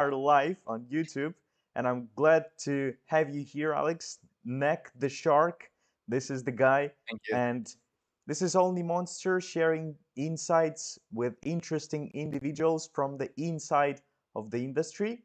are live on YouTube, and I'm glad to have you here, Alex. NEK the Shark. This is the guy, Thank you. and this is OnlyMonster sharing insights with interesting individuals from the inside of the industry.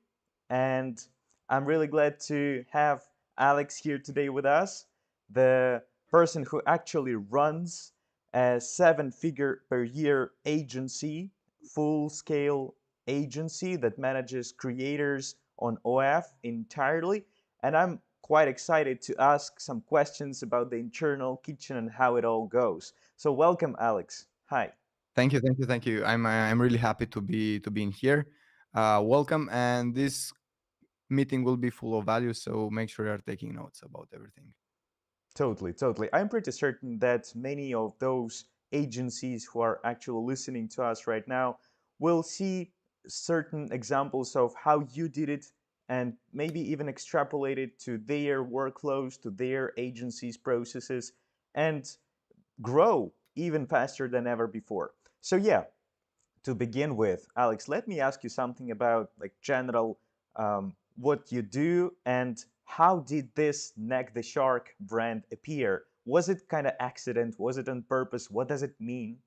And I'm really glad to have Alex here today with us, the person who actually runs a seven-figure per year agency, full-scale agency that manages creators on OF entirely. And I'm quite excited to ask some questions about the internal kitchen and how it all goes. So welcome, Alex. Hi. Thank you. I'm really happy to be in here. Welcome, and this meeting will be full of value. So make sure you're taking notes about everything. Totally, totally. I'm pretty certain that many of those agencies who are actually listening to us right now will see certain examples of how you did it and maybe even extrapolate it to their workflows, to their agencies' processes, and grow even faster than ever before. So, yeah, to begin with, Alex, let me ask you something about like general what you do and how did this Neck the Shark brand appear? Was it kind of accident? Was it on purpose? What does it mean?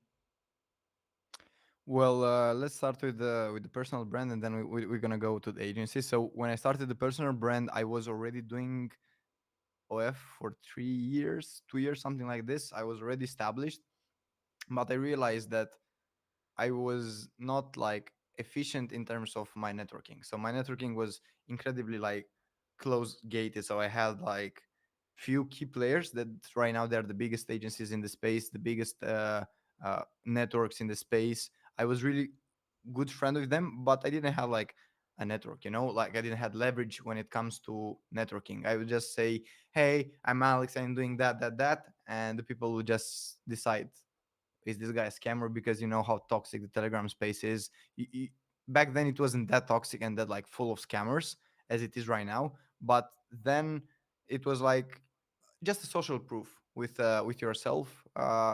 Well, let's start with the personal brand, and then we're gonna go to the agency. So when I started the personal brand, I was already doing OF for 3 years, 2 years, something like this. I was already established, but I realized that I was not like efficient in terms of my networking. So my networking was incredibly like close gated. So I had like few key players that right now they're the biggest agencies in the space, the biggest networks in the space. I was really good friend with them, but I didn't have like a network, like I didn't have leverage when it comes to networking. I would just say, hey, I'm Alex, I'm doing that, and the people would just decide, is this guy a scammer? Because you know how toxic the Telegram space is. Back then it wasn't that toxic and that like full of scammers as it is right now, but then it was like just a social proof with yourself.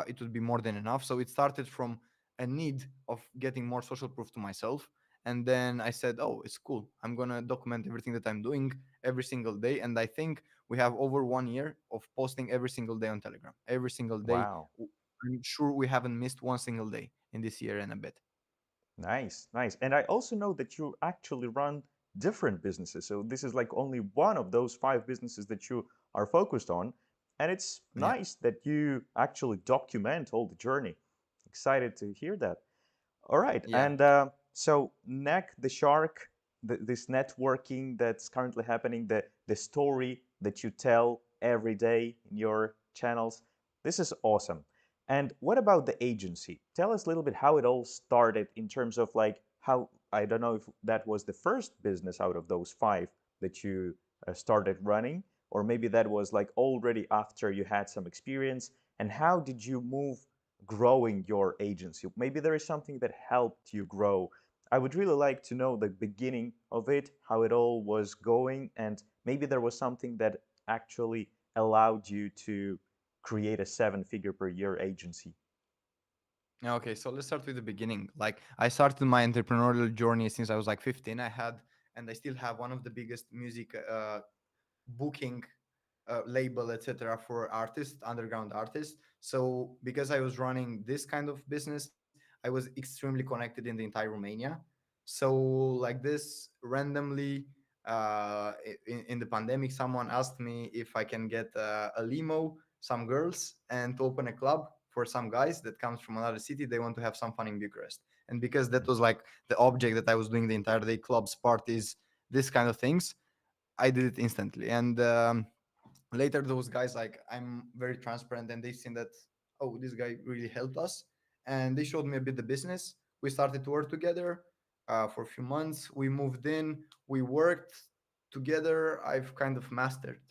It would be more than enough. So it started from a need of getting more social proof to myself, and then I said, oh, it's cool, I'm gonna document everything that I'm doing every single day. And I think we have over 1 year of posting every single day on Telegram, every single day. Wow. I'm sure we haven't missed one single day in this year and a bit. Nice, nice. And I also know that you actually run different businesses. So this is like only one of those five businesses that you are focused on. And it's Yeah, nice that you actually document all the journey. Excited to hear that. All right. yeah. And so, Neck the Shark, this networking that's currently happening, the story that you tell every day in your channels, this is awesome. And what about the agency? Tell us a little bit how it all started in terms of like how, I don't know if that was the first business out of those five that you started running, or maybe that was like already after you had some experience. And how did you move growing your agency? Maybe there is something that helped you grow. I would really like to know the beginning of it, how it all was going, and maybe there was something that actually allowed you to create a seven-figure per year agency. Okay, so let's start with the beginning. Like I started my entrepreneurial journey since I was like 15. I had, and I still have, one of the biggest music booking label, etc., for artists, underground artists. So because I was running this kind of business, I was extremely connected in the entire Romania. So like this, randomly, in the pandemic, someone asked me if I can get a limo, some girls, and to open a club for some guys that comes from another city. They want to have some fun in Bucharest. And because that was like the object that I was doing the entire day, clubs, parties, this kind of things, I did it instantly. And later those guys, like, I'm very transparent, and they seen that, oh, this guy really helped us, and they showed me a bit the business. We started to work together for a few months. We moved in, we worked together. I've kind of mastered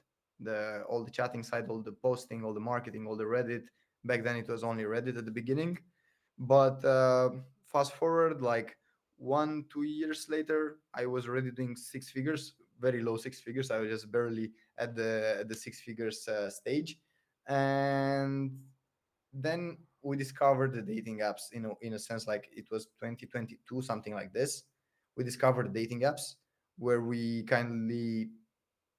the all the chatting side, all the posting, all the marketing, all the Reddit. Back then it was only Reddit at the beginning, but fast forward like 1 2 years later, I was already doing six figures, very low six figures. I was just barely at the six figures stage. And then we discovered the dating apps, in a sense, like it was 2022, something like this. We discovered the dating apps. where we kindly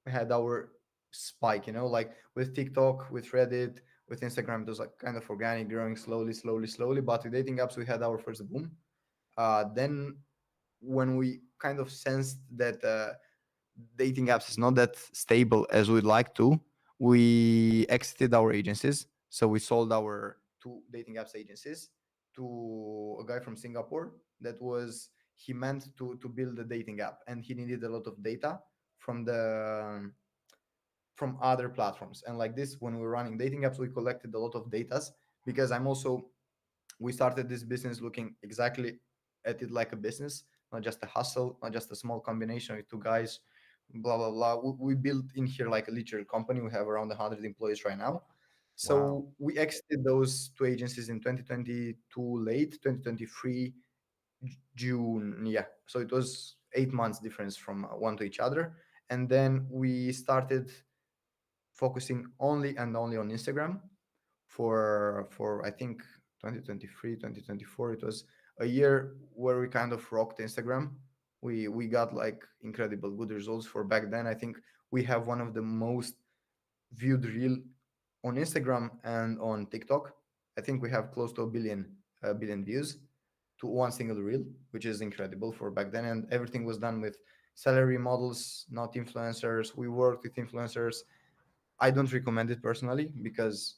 had our spike, like with TikTok, with Reddit, with Instagram, it was like kind of organic, growing slowly, slowly, slowly. But with dating apps, we had our first boom. Then when we kind of sensed that dating apps is not that stable as we'd like to, we exited our agencies. So we sold our two dating apps agencies to a guy from Singapore that was he meant to build a dating app, and he needed a lot of data from the from other platforms. And like this, when we were running dating apps, we collected a lot of datas, because I'm also we started this business looking exactly at it like a business, not just a hustle, not just a small combination with two guys, blah blah blah. We built in here like a literal company. We have around 100 employees right now. Wow. So we exited those two agencies in 2022 late, 2023 June. Yeah, so it was 8 months difference from one to each other. And then we started focusing only and only on Instagram for I think 2023, 2024. It was a year where we kind of rocked Instagram. We got like incredible good results for back then. I think we have one of the most viewed reel on Instagram and on TikTok. I think we have close to a billion views to one single reel, which is incredible for back then. And everything was done with salary models, not influencers. We worked with influencers. I don't recommend it personally because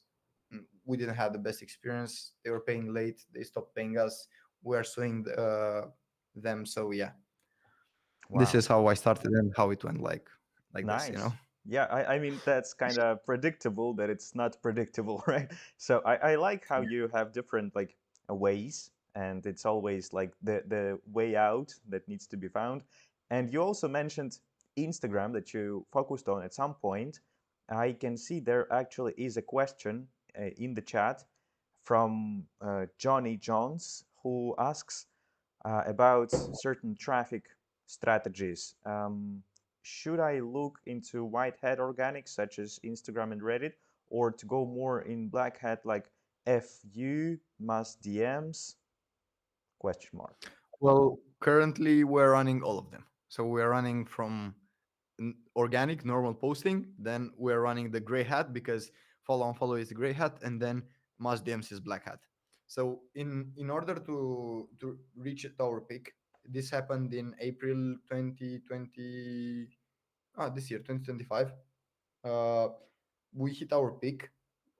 we didn't have the best experience. They were paying late. They stopped paying us. We are suing them. So yeah, this Wow. is how I started and how it went like this. Nice. Yeah, I mean, that's kind of predictable that it's not predictable, right? So I like how you have different like ways, and it's always like the way out that needs to be found. And you also mentioned Instagram that you focused on at some point. I can see there actually is a question in the chat from Johnny Jones, who asks about certain traffic strategies. Should I look into white hat organic, such as Instagram and Reddit, or to go more in black hat, like FU, mass DMs? Question mark. Well, currently we're running all of them. So we're running from organic, normal posting. Then we're running the gray hat because follow on follow is the gray hat, and then mass DMs is black hat. So in order to reach our peak, this happened in April 2020. This year 2025. Uh, we hit our peak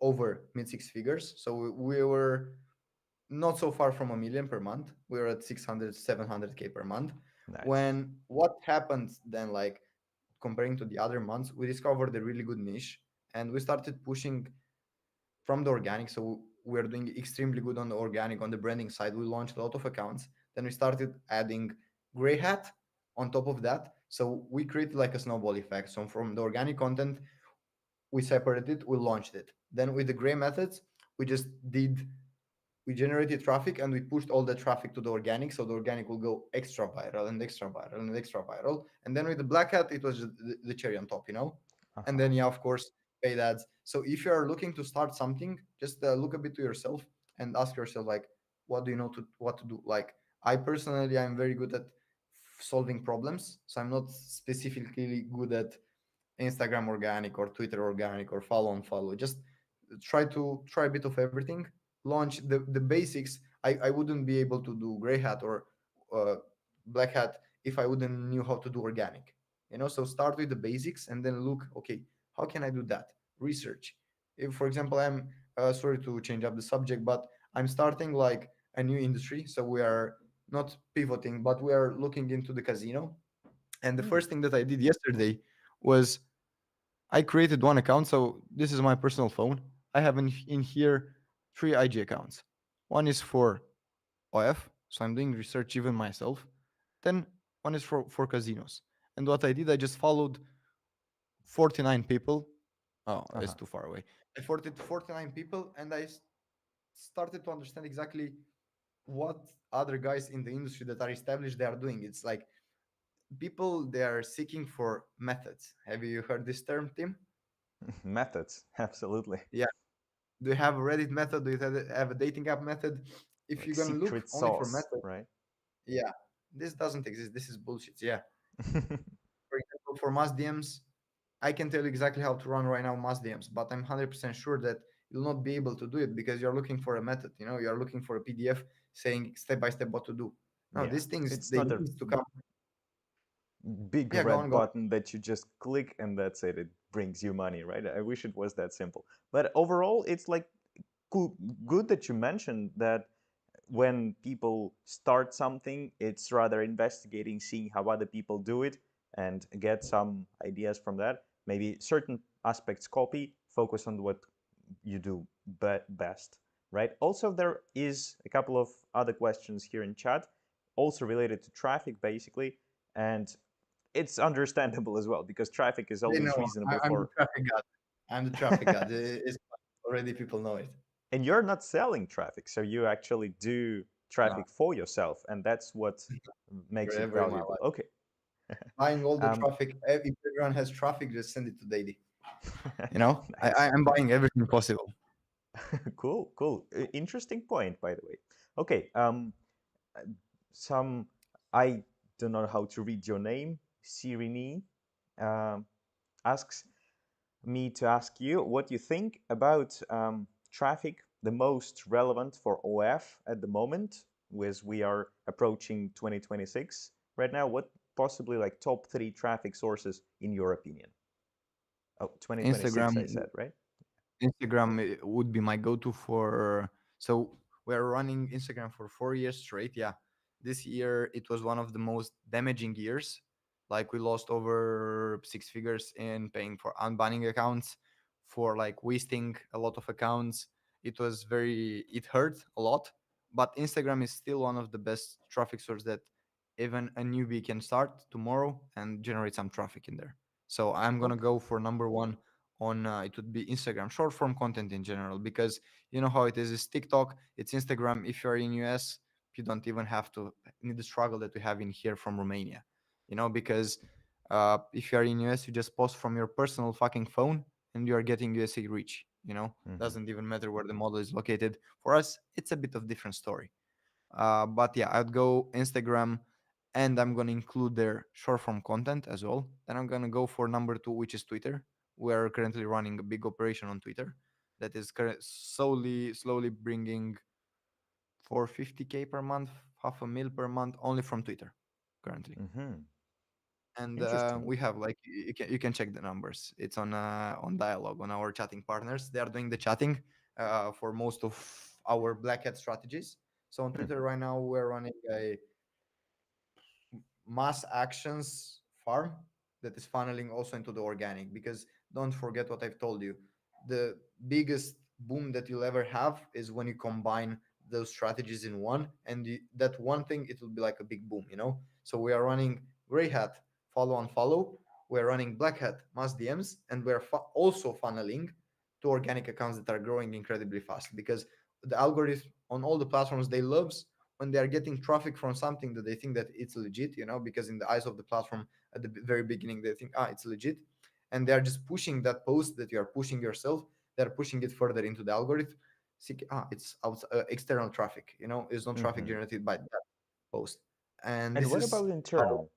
over mid six figures. So we were not so far from a million per month. We were at 600, 700K per month. Nice. When what happens then, like comparing to the other months, we discovered a really good niche and we started pushing from the organic. So we're doing extremely good on the organic, on the branding side. We launched a lot of accounts. Then we started adding gray hat on top of that. So we created like a snowball effect. So from the organic content, we separated it, we launched it. Then with the gray methods, we just did we generated traffic and we pushed all the traffic to the organic, so the organic will go extra viral and extra viral and extra viral. And then with the black hat, it was the cherry on top. And Uh-huh. then yeah, of course, paid ads. So if you are looking to start something, just look a bit to yourself and ask yourself like, what do you know to what to do? Like I personally, I'm very good at solving problems, so I'm not specifically good at Instagram organic or Twitter organic or follow on follow. Just try a bit of everything. Launch the basics. I wouldn't be able to do gray hat or uh, black hat if I wouldn't knew how to do organic. So start with the basics and then look. Okay, how can I do that? Research. If, for example, I'm sorry to change up the subject, but I'm starting like a new industry, so we are not pivoting, but we are looking into the casino. And the Hmm. first thing that I did yesterday was I created one account. So this is my personal phone. I have in here three IG accounts. One is for OF, so I'm doing research even myself. Then one is for casinos. And what I did, I just followed 49 people. Oh, it's Uh-huh. too far away. I followed 49 people and started to understand exactly what other guys in the industry that are established they are doing. It's like people they are seeking for methods. Have you heard this term, Tim? Methods. Absolutely. Yeah. Do you have a Reddit method? Do you have a dating app method? If Like you're gonna look secret only for sauce, method, right? yeah, this doesn't exist. This is bullshit. Yeah, For example, for mass DMs, I can tell you exactly how to run right now mass DMs, but I'm 100% sure that you'll not be able to do it because you're looking for a method. You're looking for a PDF saying step by step what to do. No, Yeah, these things it's they not a need to come. big Yeah, go on, red go on. button that you just click and that's it. It brings you money, right? I wish it was that simple. But overall, it's like cool, good that you mentioned that when people start something, it's rather investigating, seeing how other people do it, and get some ideas from that. Maybe certain aspects copy, focus on what you do best, right? Also, there is a couple of other questions here in chat, also related to traffic, basically, and it's understandable as well because traffic is They always know reasonable I'm the for. traffic god. I'm the traffic god. It's already people know it. And you're not selling traffic, so you actually do No, traffic for yourself, and that's what makes it ever in my valuable. life. Okay. Buying all the um, traffic. If everyone has traffic, just send it to Daily. I, nice. I'm buying everything possible. Cool, cool. Interesting point, by the way. Okay. Uh, some I don't know how to read your name. Sirini um, asks me to ask you what you think about traffic, the most relevant for OF at the moment, as we are approaching 2026 right now. What possibly like top three traffic sources in your opinion? Oh, 2026, I Instagram said, right? Instagram would be my go-to for. So we're running Instagram for 4 years straight. Yeah, this year it was one of the most damaging years. Like we lost over six figures in paying for unbanning accounts, for like wasting a lot of accounts. It hurt a lot. But Instagram is still one of the best traffic source that even a newbie can start tomorrow and generate some traffic in there. So I'm gonna Okay. go for number one on it would be Instagram, short form content in general, because you know how it is. It's TikTok, it's Instagram. If you're in US, you don't even have to need the struggle that we have in here from Romania, because if you're in US, you just post from your personal fucking phone and you are getting USA reach. Hmm. Doesn't even matter where the model is located. For us, it's a bit of different story. But yeah, I'd go Instagram, and I'm gonna include their short form content as well. Then I'm gonna go for number two, which is Twitter. We're currently running a big operation on Twitter that is slowly bringing 450K per month, half a mil per month, only from Twitter currently. Hmm. And Interesting. we have like you can check the numbers. It's on Dialogue, on our chatting partners. They are doing the chatting for most of our black hat strategies. So on Hmm. Twitter right now we're running a mass actions farm that is funneling also into the organic, because don't forget what I've told you. The biggest boom that you'll ever have is when you combine those strategies in one, and that one thing, it will be like a big boom. So we are running gray hat follow on follow, we're running black hat mass DMs, and we're also funneling to organic accounts that are growing incredibly fast, because the algorithm on all the platforms, they loves when they are getting traffic from something that they think that it's legit, because in the eyes of the platform at the very beginning they think, it's legit, and they are just pushing that post that you are pushing yourself. They're pushing it further into the algorithm. It's external traffic. It's not traffic Hmm. generated by that post. And And this what is about how internal?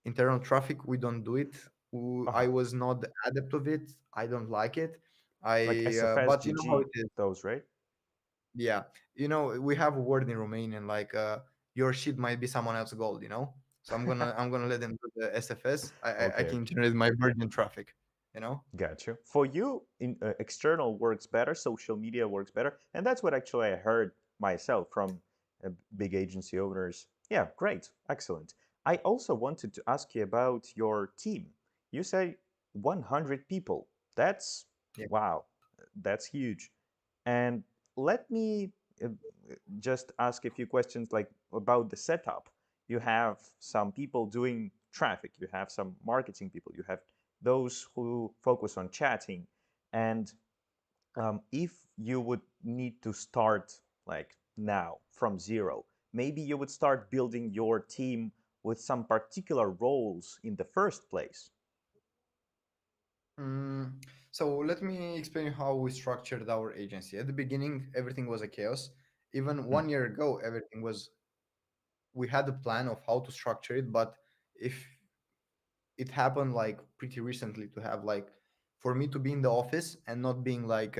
internal traffic, we don't do it. I Uh-huh. was not the adept of it. I don't like it. Like SFS, But you know how it GG, is. those, right? Yeah, we have a word in Romanian like your shit might be someone else's gold. So I'm gonna let them do the SFS. I Okay, can okay. generate my virgin traffic. Gotcha. For you, external works better, social media works better, and that's what actually I heard myself from big agency owners. Yeah, great, excellent. I also wanted to ask you about your team. You say 100 people. That's Yeah. wow, that's huge. And let me just ask a few questions like about the setup. You have some people doing traffic, you have some marketing people, you have those who focus on chatting. And if you would need to start like now from zero, maybe you would start building your team with some particular roles in the first place. Mm, so let me explain how we structured our agency. At the beginning, everything was a chaos. Even Hmm. 1 year ago, everything was. We had a plan of how to structure it, but if it happened like pretty recently to have like for me to be in the office and not being like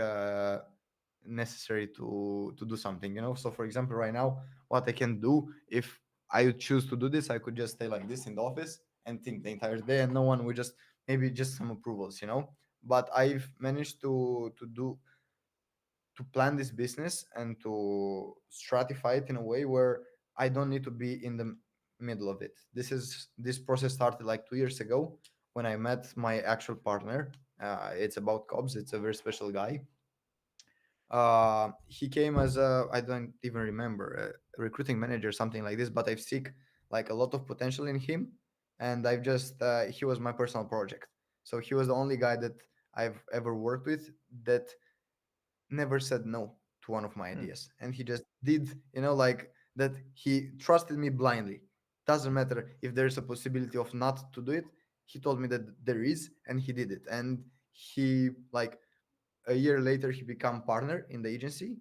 necessary to do something, you know. So for example, right now, what I can do if I would choose to do this, I could just stay like this in the office and think the entire day, and no one would just maybe just some approvals, you know. But I've managed to plan this business and to stratify it in a way where I don't need to be in the middle of it. This process started like 2 years ago when I met my actual partner. It's about Cobbs. It's a very special guy. He came as a, I don't even remember, a recruiting manager, something like this. But I've seen like a lot of potential in him, and I've just he was my personal project. So he was the only guy that I've ever worked with that never said no to one of my Hmm. ideas, and he just did, you know, like that. He trusted me blindly. Doesn't matter if there's a possibility of not to do it. He told me that there is, and he did it. And he like a year later he became partner in the agency,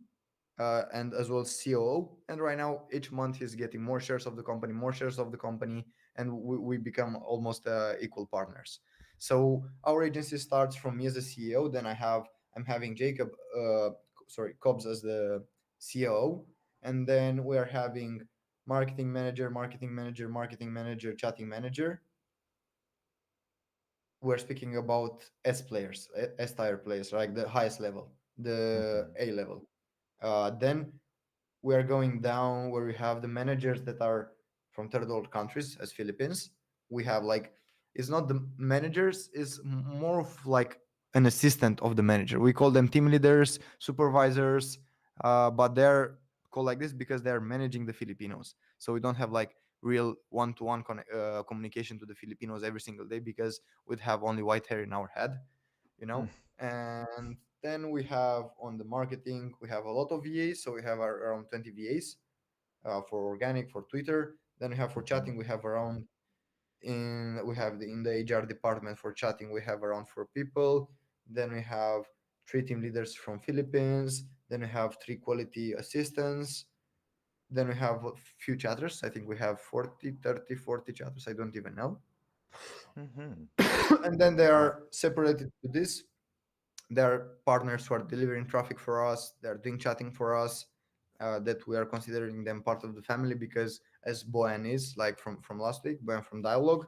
and as well COO. And right now, each month he's getting more shares of the company, more shares of the company, and we become almost equal partners. So our agency starts from me as a CEO. Then I'm having Jacob, sorry, Cobbs as the COO, and then we are having marketing manager, marketing manager, marketing manager, chatting manager. We're speaking about S players, S tier players, like the highest level, the Mhm. A level. Then we are going down where we have the managers that are from third world countries as Philippines. We have like, it's not the managers, it's more of like an assistant of the manager. We call them team leaders, supervisors, but they're called like this because they're managing the Filipinos. So we don't have like real one-to-one communication to the Filipinos every single day because we'd have only white hair in our head, you Mm. know. And then we have on the marketing, we have a lot of VAs. So we have around 20 VAs for organic, for Twitter. Then we have for Mhm. chatting, we have around in the HR department for chatting, we have around 4 people. Then we have 3 team leaders from Philippines. Then we have 3 quality assistants. Then we have a few chatters. I think we have 40, 30, 40 chatters. I don't even know. Mhm. And then they Wow. are separated to this. There are partners who are delivering traffic for us. They're doing chatting for us. That we are considering them part of the family because as Boyan is like from last week, Boyan from Dialogue,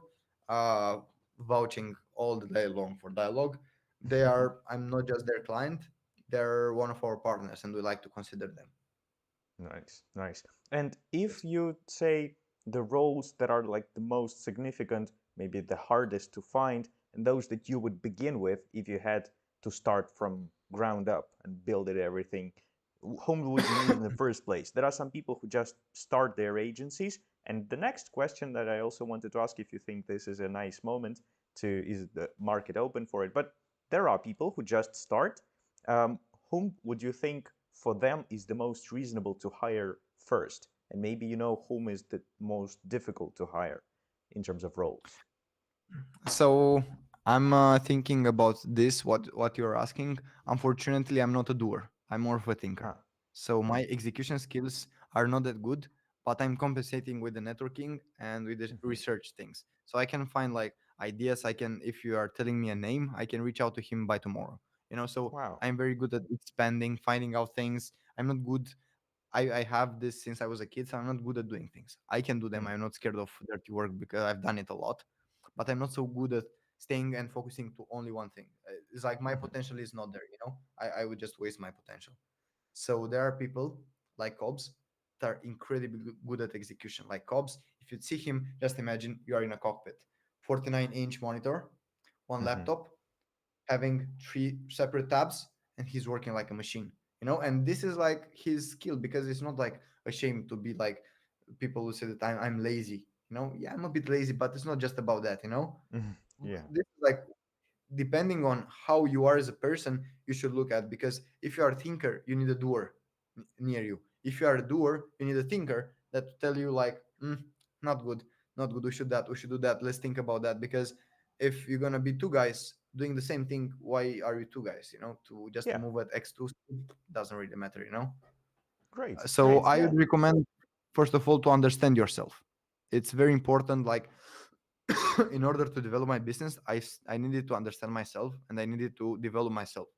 uh, vouching all the day long for Dialogue. They are. I'm not just their client. They're one of our partners, and we like to consider them. Nice, nice. And if Yes. you say the roles that are like the most significant, maybe the hardest to find, and those that you would begin with if you had to start from ground up and build it everything, whom would you use in the first place? There are some people who just start their agencies. And the next question that I also wanted to ask, if you think this is a nice moment to, is the market open for it? But there are people who just start. Um, whom would you think for them is the most reasonable to hire first? And maybe you know whom is the most difficult to hire in terms of roles. So I'm thinking about this. What you're asking. Unfortunately, I'm not a doer. I'm more of a thinker. Ah. So my execution skills are not that good, but I'm compensating with the networking and with the Mhm. research things. So I can find like ideas. I can, if you are telling me a name, I can reach out to him by tomorrow. You know, so Wow. I'm very good at expanding, finding out things. I'm not good. I have this since I was a kid, so I'm not good at doing things. I can do them. Mm. I'm not scared of dirty work because I've done it a lot, but I'm not so good at staying and focusing to only one thing. It's like my Mhm. potential is not there, you know? I would just waste my potential. So there are people like Cobbs that are incredibly good at execution. Like Cobbs, if you see him, just imagine you are in a cockpit, 49-inch monitor, one Mhm. laptop, having 3 separate tabs, and he's working like a machine, you know. And this is like his skill because it's not like a shame to be like people who say that I'm lazy, you know. Yeah, I'm a bit lazy, but it's not just about that, you know. Mhm. Yeah. This is like depending on how you are as a person, you should look at, because if you are a thinker, you need a doer near you. If you are a doer, you need a thinker that tell you like, not good, not good, we should do that, let's think about that. Because if you're gonna be 2 guys doing the same thing, why are you 2 guys, you know? To just to Yeah. move at x2 doesn't really matter, you know. Great. So Great. I Yeah. would recommend, first of all, to understand yourself. It's very important. Like In order to develop my business, I needed to understand myself and I needed to develop myself.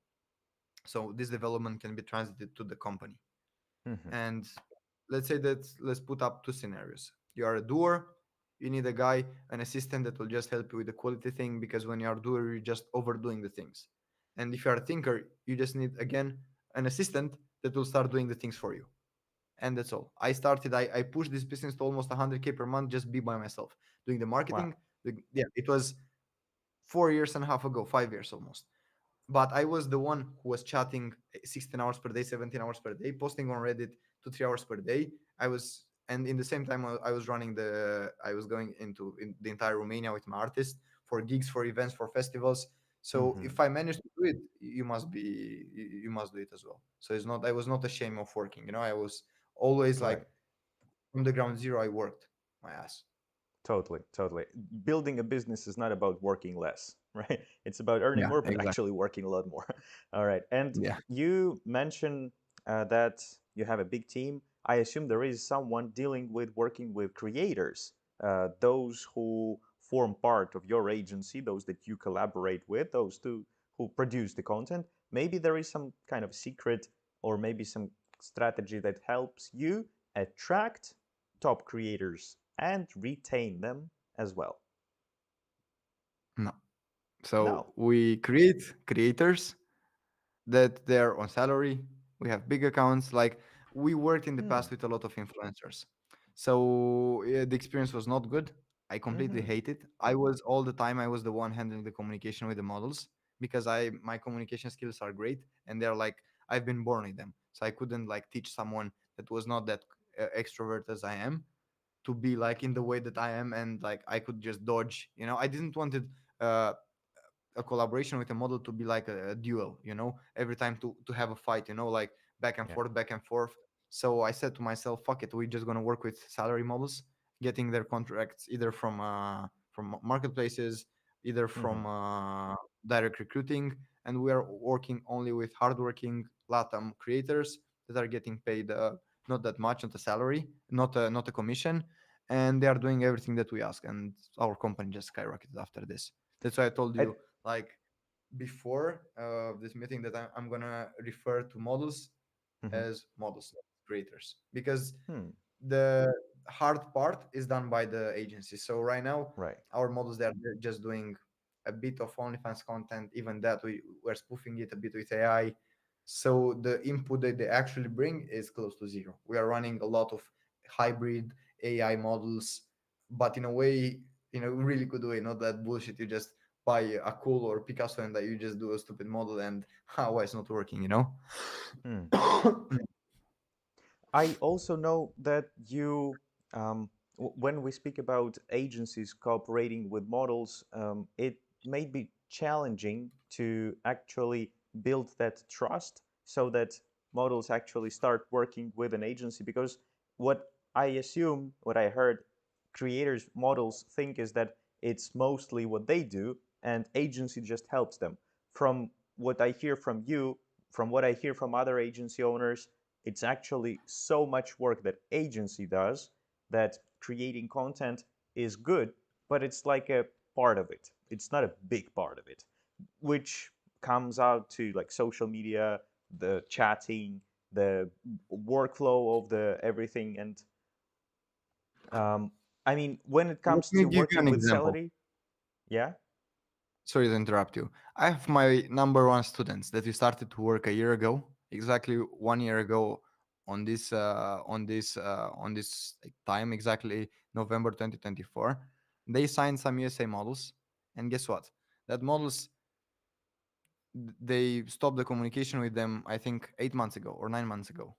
So this development can be translated to the company. Hmm. And let's say that, let's put up two scenarios. You are a doer, you need a guy, an assistant that will just help you with the quality thing, because when you are a doer, you're just overdoing the things. And if you are a thinker, you just need, again, an assistant that will start doing the things for you. And that's all. I pushed this business to almost 100K per month, just be by myself, doing the Wow. marketing. Yeah, it was 4 years and a half ago, 5 years almost. But I was the one who was chatting 16 hours per day, 17 hours per day, posting on Reddit 2 3 hours per day. And in the same time, I was running I was going into in the entire Romania with my artist for gigs, for events, for festivals. So Hmm. if I managed to do it, you must do it as well. So it's not, I was not ashamed of working. I was always like Right. from the ground zero. I worked my ass. Totally, totally. Building a business is not about working less, right? It's about earning Yeah, more, but exactly. actually working a lot more. All right. And Yeah. you mentioned that you have a big team. I assume there is someone dealing with working with creators, those who form part of your agency, those that you collaborate with, those two who produce the content. Maybe there is some kind of secret or maybe some strategy that helps you attract top creators and retain them as well. No. So No. we create creators that they're on salary. We have big accounts. Like, we worked in the Hmm. past with a lot of influencers. So the experience was not good. I completely Mm-hmm. hate it. I was all the time, I was the one handling the communication with the models, because my communication skills are great, and they're like, I've been born with them. So I couldn't like teach someone that was not that extrovert as I am to be like in the way that I am, and like I could just dodge. I didn't want it. Uh, a collaboration with a model to be like a duel, every time to have a fight, like back and Yeah. forth, back and forth. So I said to myself, fuck it, we're just going to work with salary models, getting their contracts either from marketplaces, either Mm-hmm. from direct recruiting, and we are working only with hardworking latam creators that are getting paid not that much, not a salary, not a commission, and they are doing everything that we ask, and our company just skyrocketed after this. That's why I told I, you, like, before this meeting, that I'm gonna refer to models mm-hmm. as models, not creators, because Hmm. the hard part is done by the agency. So right now, Right. our models, they're just doing a bit of OnlyFans content. Even that, we're spoofing it a bit with AI. So the input that they actually bring is close to zero. We are running a lot of hybrid AI models, but in a way, in a really good way, not that bullshit. You just buy a cool or Picasso and that you just do a stupid model, and how it's not working. Hmm. I also know that you, when we speak about agencies cooperating with models, it may be challenging to actually build that trust so that models actually start working with an agency. Because what I assume, what I heard creators, models think is that it's mostly what they do and agency just helps them. From what I hear from you, from what I hear from other agency owners, it's actually so much work that agency does that creating content is good, but it's like a part of it. It's not a big part of it, which comes out to like social media, the chatting, the workflow of the everything. And um, I mean, when it Let comes me to give you working an with example. salary, yeah. Sorry to interrupt you. I have my number one students that we started to work a year ago, exactly 1 year ago, on this like, time, exactly November 2024. They signed some USA models, and guess what? That models, they stopped the communication with them, I think 8 months ago or 9 months ago.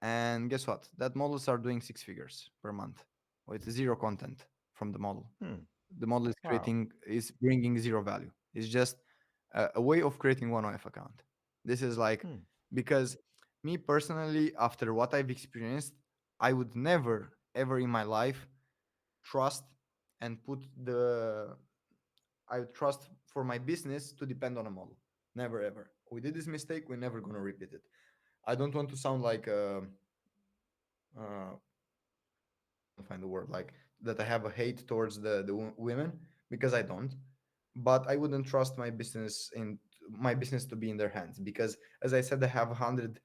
And guess what? That models are doing 6 figures per month with zero content from the model. Hmm. The model Wow. is bringing zero value. It's just a way of creating one OF account. This is like, Hmm. because me personally, after what I've experienced, I would never ever in my life trust and put the I would trust for my business to depend on a model. Never ever. We did this mistake. We're never gonna repeat it. I don't want to sound like I can't find the word, like that I have a hate towards the women, because I don't. But I wouldn't trust my business to be in their hands, because, as I said, I have 100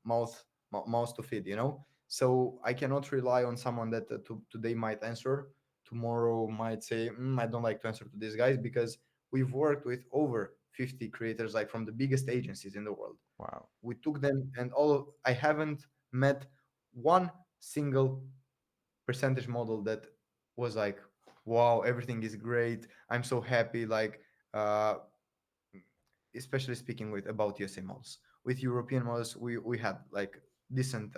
mouths to feed. So I cannot rely on someone that today might answer, tomorrow might say, I don't like to answer to these guys, because we've worked with over 50 creators, like from the biggest agencies in the world. Wow. We took them, and I haven't met one single percentage model that was like, wow, everything is great, I'm so happy. Like, uh, especially speaking with about USA models. With European models, we had like decent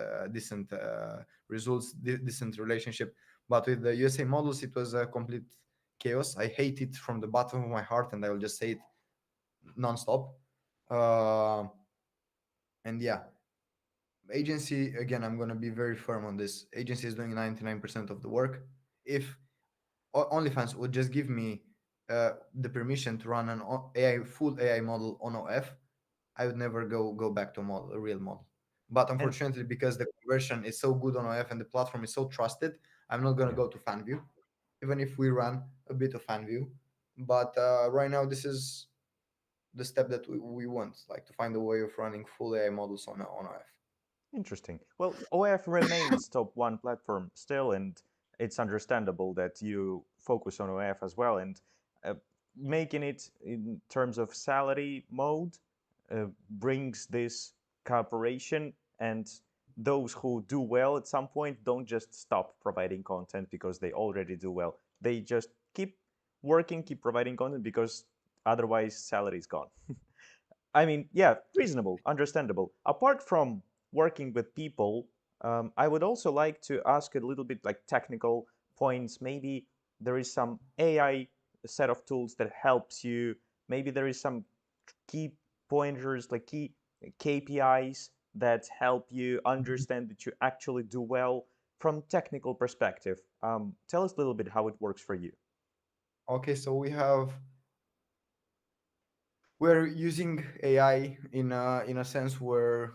results, decent relationship. But with the USA models, it was a complete chaos. I hate it from the bottom of my heart, and I will just say it nonstop. Uh, and yeah, agency, again, I'm gonna be very firm on this. Agency is doing 99% of the work. If OnlyFans would just give me the permission to run an full AI model on OF, I would never go back to a real model. But And unfortunately, because the conversion is so good on OF and the platform is so trusted, I'm not gonna yeah, go to FanView, even if we run a bit of FanView. But right now, this is the step that we want, like to find a way of running full AI models on OF. interesting. Well, OF remains top one platform still, and it's understandable that you focus on OF as well. And uh, making it in terms of salary mode brings this cooperation, and those who do well at some point don't just stop providing content because they already do well. They just keep working, keep providing content because otherwise salary is gone. I mean, yeah, reasonable, understandable. Apart from working with people, I would also like to ask a little bit like technical points. Maybe there is some AI set of tools that helps you. Maybe there is some key pointers, like key KPIs that help you Mhm. understand that you actually do well from technical perspective. Tell us a little bit how it works for you. Okay, so we're using AI in a sense where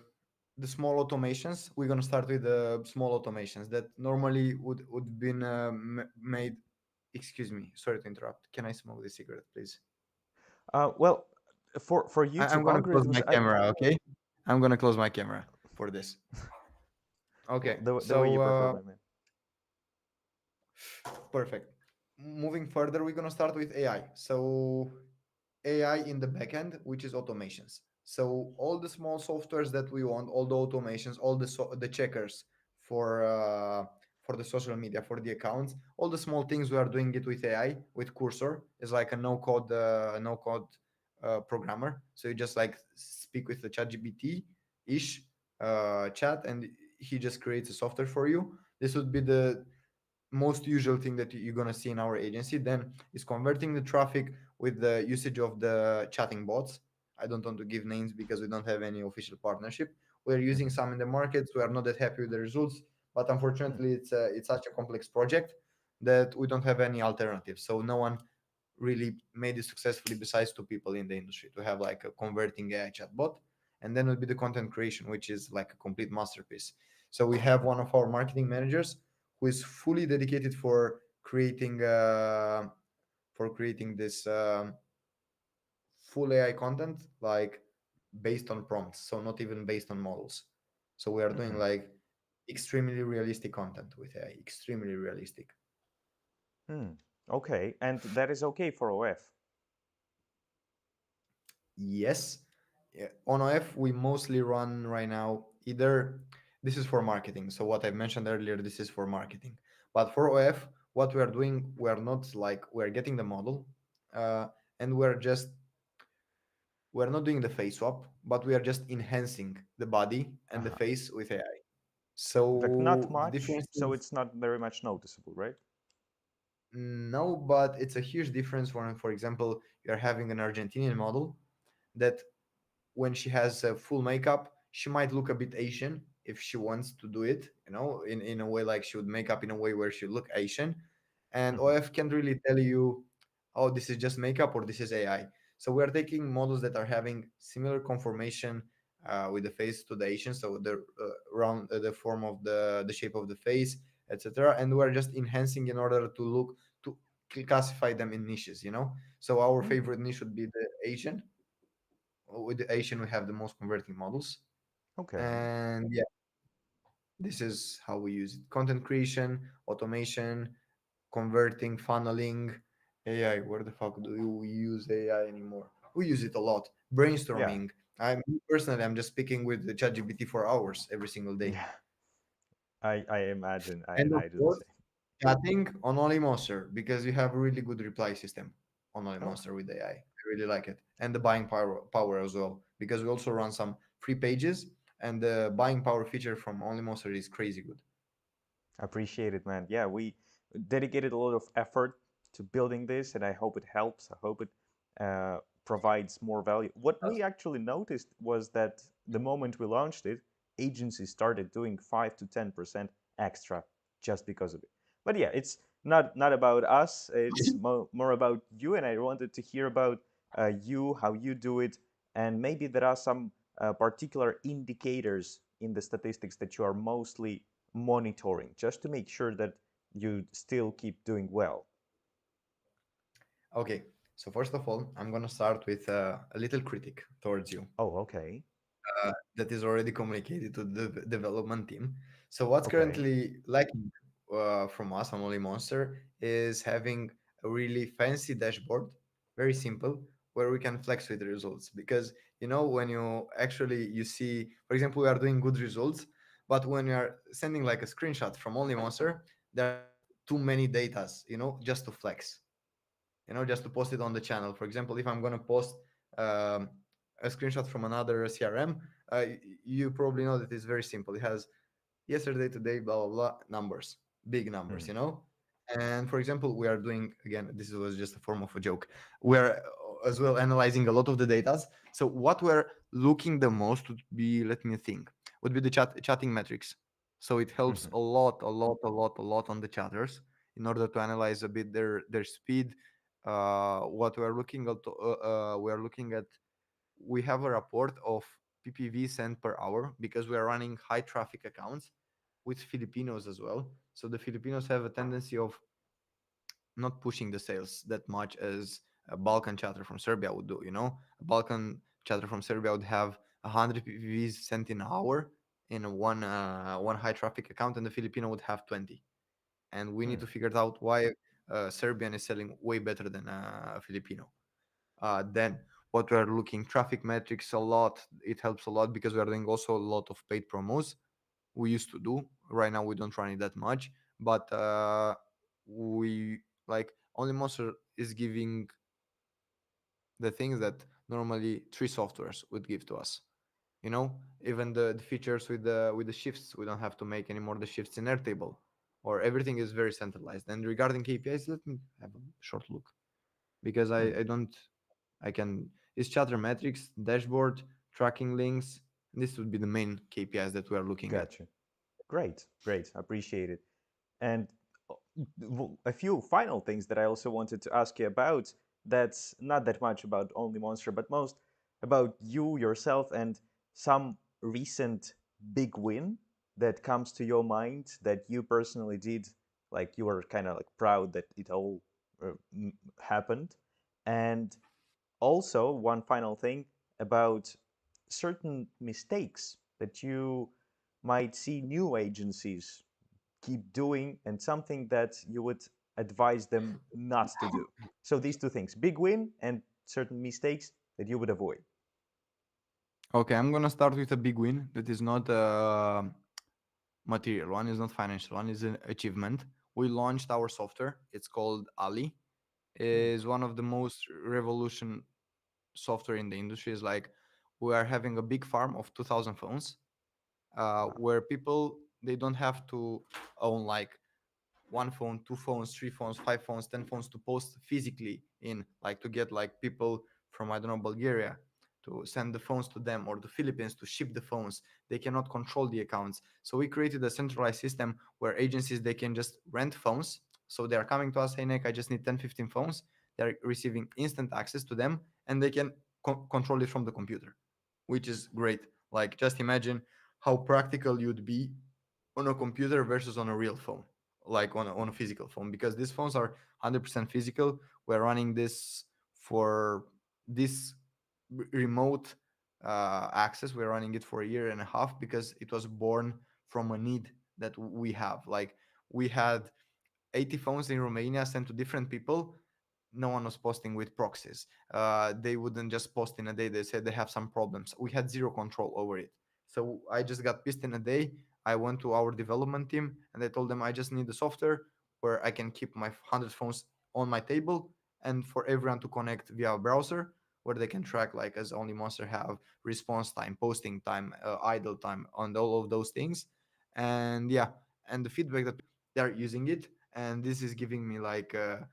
the small automations, we're gonna start with the small automations that normally would been made. Excuse me, sorry to interrupt. Can I smoke the cigarette, please? Well, for I'm YouTube gonna close my algorithms, I camera, okay? I'm gonna close my camera for this. Okay, the way you so prefer, my man. perfect. Moving further, we're gonna start with AI. So AI in the backend, which is automations. So all the small softwares that we want, all the automations, all the checkers for uh, for the social media, for the accounts, all the small things we are doing it with AI, with Cursor. Is like a no code programmer. So you just like speak with the ChatGPT ish chat, and he just creates a software for you. This would be the most usual thing that you're going to see in our agency. Then is converting the traffic with the usage of the chatting bots. I don't want to give names because we don't have any official partnership. We're using Mhm. some in the markets. We are not that happy with the results, but Hmm. unfortunately it's such a complex project that we don't have any alternatives. So no one really made it successfully besides two people in the industry to have like a converting AI chatbot. And then would be the content creation, which is like a complete masterpiece. So we have one of our marketing managers who is fully dedicated for creating this full AI content, like based on prompts, so not even based on models. So we are doing Hmm. like extremely realistic content with AI, extremely realistic. Hmm. Okay, and that is okay for OF. Yes. Yeah. On OF, we mostly run right now either this is for marketing. So what I mentioned earlier, this is for marketing. But for OF, what we are doing, we are not like we're getting the model, uh, and we're not doing the face swap, but we are just enhancing the body and the Uh-huh. face with AI. Like not So the much, difference so is it's not very much noticeable, right? no, but it's a huge difference when, for example, you're having an Argentinian model that when she has full makeup, she might look a bit Asian if she wants to do it, in a way like she would make up in a way where she look Asian. And Hmm. OF can't really tell you, oh, this is just makeup or this is AI. So we are taking models that are having similar conformation with the face to the Asian, so the round, the form of the shape of the face, etc. And we're just enhancing in order to look to classify them in niches, you know. So our Mm, favorite niche would be the Asian. With the Asian, we have the most converting models, okay. and yeah, this is how we use it: content creation, automation, converting, funneling, AI. Where the fuck do we use AI anymore? We use it a lot. Yeah. Brainstorming. I personally, I'm just speaking with the ChatGPT for hours every single day. Yeah. I imagine. And of I do the course, same. chatting on OnlyMonster because we have a really good reply system on Okay. OnlyMonster with AI. I really like it, and the buying power as well because we also run some free pages, and the buying power feature from OnlyMonster is crazy good. Appreciate it, man. Yeah, we dedicated a lot of effort to building this, and I hope it helps. I hope it provides more value. What we actually noticed was that the moment we launched it, agencies started doing 5 to 10% extra just because of it. But yeah, it's not about us. It's more about you, and I wanted to hear about you, how you do it, and maybe there are some particular indicators in the statistics that you are mostly monitoring just to make sure that you still keep doing well. Okay, so first of all, I'm gonna start with a little critic towards you Oh, okay. that is already communicated to the development team. So what's Okay. currently lacking from us on Only Monster is having a really fancy dashboard, very simple, where we can flex with the results. Because you know when you actually you see, for example, we are doing good results, but when you are sending like a screenshot from Only Monster, there are just too many datas, you know, just to flex, you know, just to post it on the channel. For example, if I'm going to post um, a screenshot from another CRM, you probably know that it's very simple. It has yesterday, today, blah, blah, blah, numbers, big numbers, Mhm. you know? And for example, we are doing, again, this was just a form of a joke. We're as well analyzing a lot of the data. So what we're looking the most would be, let me think, would be the chatting metrics. So it helps Mhm. a lot on the chatters in order to analyze a bit their speed. What we are looking at, we have a report of PPV sent per hour because we are running high traffic accounts with Filipinos as well. So the Filipinos have a tendency of not pushing the sales that much as a Balkan chatter from Serbia would do. You know, a Balkan chatter from Serbia would have 100 PPVs sent in an hour in one high traffic account, and the Filipino would have 20. And we need Mm. to figure out why Serbian is selling way better than a Filipino. Then what we are looking traffic metrics a lot. It helps a lot because we are doing also a lot of paid promos. We used to do. Right now we don't run it that much, but we like only Monster is giving the things that normally three softwares would give to us. You know, even the features with the shifts, we don't have to make anymore the shifts in Airtable, or everything is very centralized. And regarding KPIs, let me have a short look because Mm. I don't I can it's chatter metrics, dashboard, tracking links. This would be the main KPIs that we are looking at. Gotcha. Great. Great. Appreciate it. And a few final things that I also wanted to ask you about that's not that much about Only Monster, but most about you yourself and some recent big win that comes to your mind that you personally did, like you were kind of like proud that it all happened. And also, one final thing about certain mistakes that you might see new agencies keep doing and something that you would advise them not to do. So these two things, big win and certain mistakes that you would avoid. Okay, I'm gonna start with a big win that is not material one, is not financial one, is an achievement. We launched our software. It's called Ali. Hmm. Is one of the most revolution software in the industry. Is like we are having a big farm of 2,000 phones, Wow. where people they don't have to own like one phone, two phones, three phones, five phones, 10 phones to post physically in, like to get like people from, I don't know, Bulgaria to send the phones to them, or the Philippines to ship the phones. They cannot control the accounts. So we created a centralized system where agencies, they can just rent phones. So they are coming to us, hey, Nick, I just need 10, 15 phones. They're receiving instant access to them, and they can control it from the computer, which is great. Like just imagine how practical you'd be on a computer versus on a real phone. like on a physical phone, because these phones are 100% physical. We're running this for this remote access. We're running it for a year and a half because it was born from a need that we have. Like, we had 80 phones in Romania sent to different people. No one was posting with proxies. They wouldn't just post in a day. They said they have some problems. We had zero control over it. So I just got pissed in a day. I went to our development team and I told them I just need the software where I can keep my 100 phones on my table, and for everyone to connect via a browser where they can track, like as OnlyMonster have, response time, posting time, idle time, and all of those things. And yeah, and the feedback that they are using it, and this is giving me like a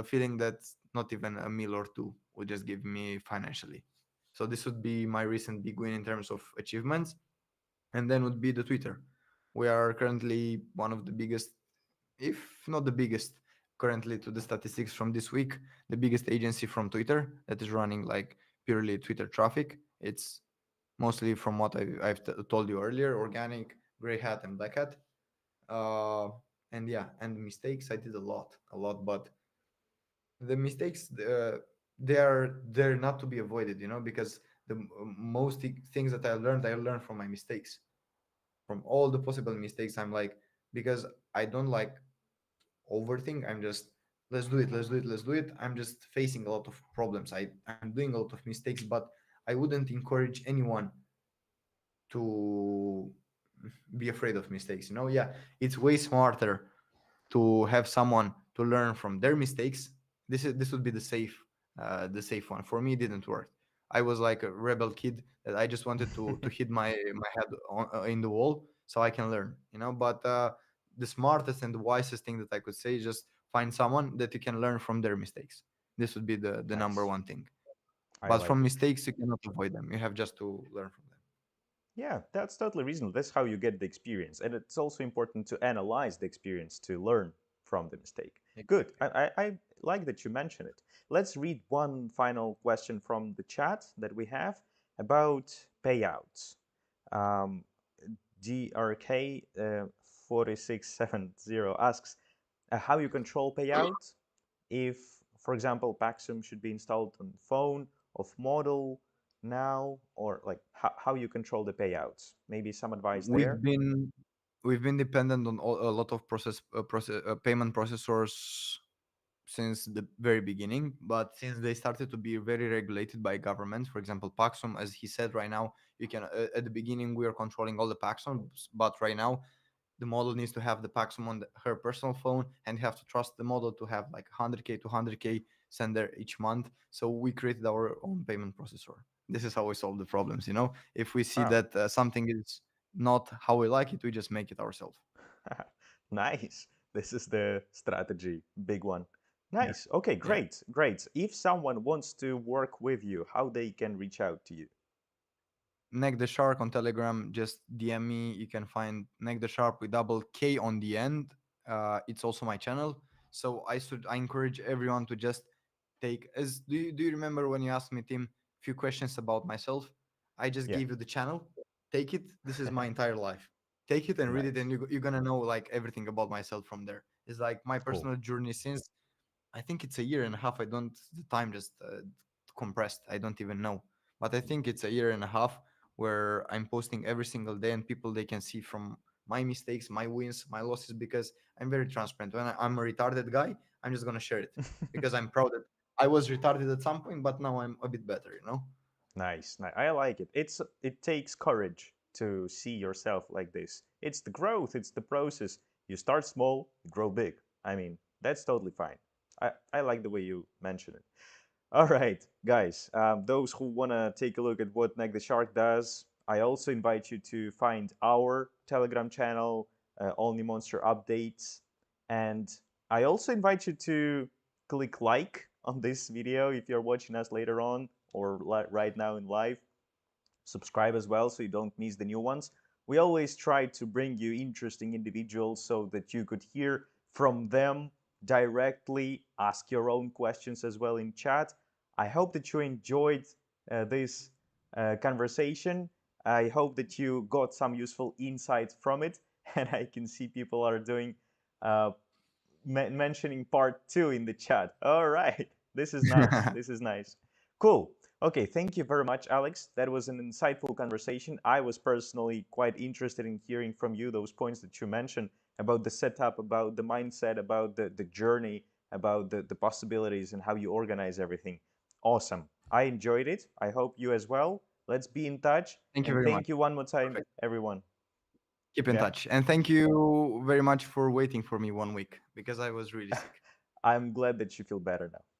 feeling that not even a meal or two would just give me financially. So this would be my recent big win in terms of achievements. And then would be the Twitter. We are currently one of the biggest, if not the biggest, currently to the statistics from this week, the biggest agency from Twitter that is running like purely Twitter traffic. It's mostly from what I've told you earlier: organic, gray hat, and black hat. Uh, and yeah, and mistakes, I did a lot, but the mistakes, they're not to be avoided, because the most things that I learned from my mistakes, from all the possible mistakes. I'm like, because I don't like overthink. I'm just, let's do it, let's do it, let's do it. I'm just facing a lot of problems. I'm doing a lot of mistakes, but I wouldn't encourage anyone to be afraid of mistakes. Yeah, it's way smarter to have someone to learn from their mistakes. This would be the safe one. For me, it didn't work. I was like a rebel kid that I just wanted to hit my head in the wall so I can learn. But the smartest and the wisest thing that I could say is just find someone that you can learn from their mistakes. This would be the number Nice. one thing. I But like from it. mistakes, you cannot avoid them. You have just to learn from them. Yeah, that's totally reasonable. That's how you get the experience. And it's also important to analyze the experience to learn from the mistake. Good. Exactly. I like that you mentioned it. Let's read one final question from the chat that we have about payouts. Um, DRK 4670 asks how you control payout if, for example, Paxum should be installed on the phone of model now, or like how you control the payouts. Maybe some advice We've there. been we've been dependent on a lot of payment processors since the very beginning, but since they started to be very regulated by governments, for example, Paxum, as he said, right now you can at the beginning we are controlling all the Paxums, but right now the model needs to have the Paxum on her personal phone, and you have to trust the model to have like 100k to 100k sender each month. So we created our own payment processor. This is how we solve the problems. If we see Wow. that something is not how we like it, we just make it ourselves. Nice. This is the strategy, big one. Yeah. Nice. Okay, Yeah. great, great. If someone wants to work with you, how they can reach out to you? NEK the Shark on Telegram, just DM me. You can find NEK the Shark with double K on the end. It's also my channel. So I encourage everyone to just take, as do you remember when you asked me, Tim, a few questions about myself? I just Yeah. gave you the channel. Take it. This is my entire life. Take it and read it, Nice. and you're gonna know like everything about myself from there. It's like my Cool. personal journey since, I think it's a year and a half. I don't, the time just compressed. I don't even know. But I think it's a year and a half where I'm posting every single day, and people, they can see from my mistakes, my wins, my losses, because I'm very transparent. When I'm a retarded guy, I'm just going to share it because I'm proud that I was retarded at some point, but now I'm a bit better. Nice. I like it. It takes courage to see yourself like this. It's the growth, it's the process. You start small, you grow big. I mean, that's totally fine. I like the way you mention it. All right, guys. Those who want to take a look at what Neck the Shark does, I also invite you to find our Telegram channel, Only Monster Updates. And I also invite you to click like on this video if you're watching us later on or right now in live. Subscribe as well so you don't miss the new ones. We always try to bring you interesting individuals so that you could hear from them directly, ask your own questions as well in chat. I hope that you enjoyed this conversation. I hope that you got some useful insights from it. And I can see people are doing uh, mentioning part two in the chat. All right. This is nice. This is nice. Cool. Okay. Thank you very much, Alex. That was an insightful conversation. I was personally quite interested in hearing from you those points that you mentioned about the setup, about the mindset, about the journey, about the possibilities and how you organize everything. Awesome. I enjoyed it. I hope you as well. Let's be in touch. Thank you And very much. thank you one more time, Perfect. everyone. Keep in Yeah. touch. And thank you very much for waiting for me 1 week because I was really sick. I'm glad that you feel better now.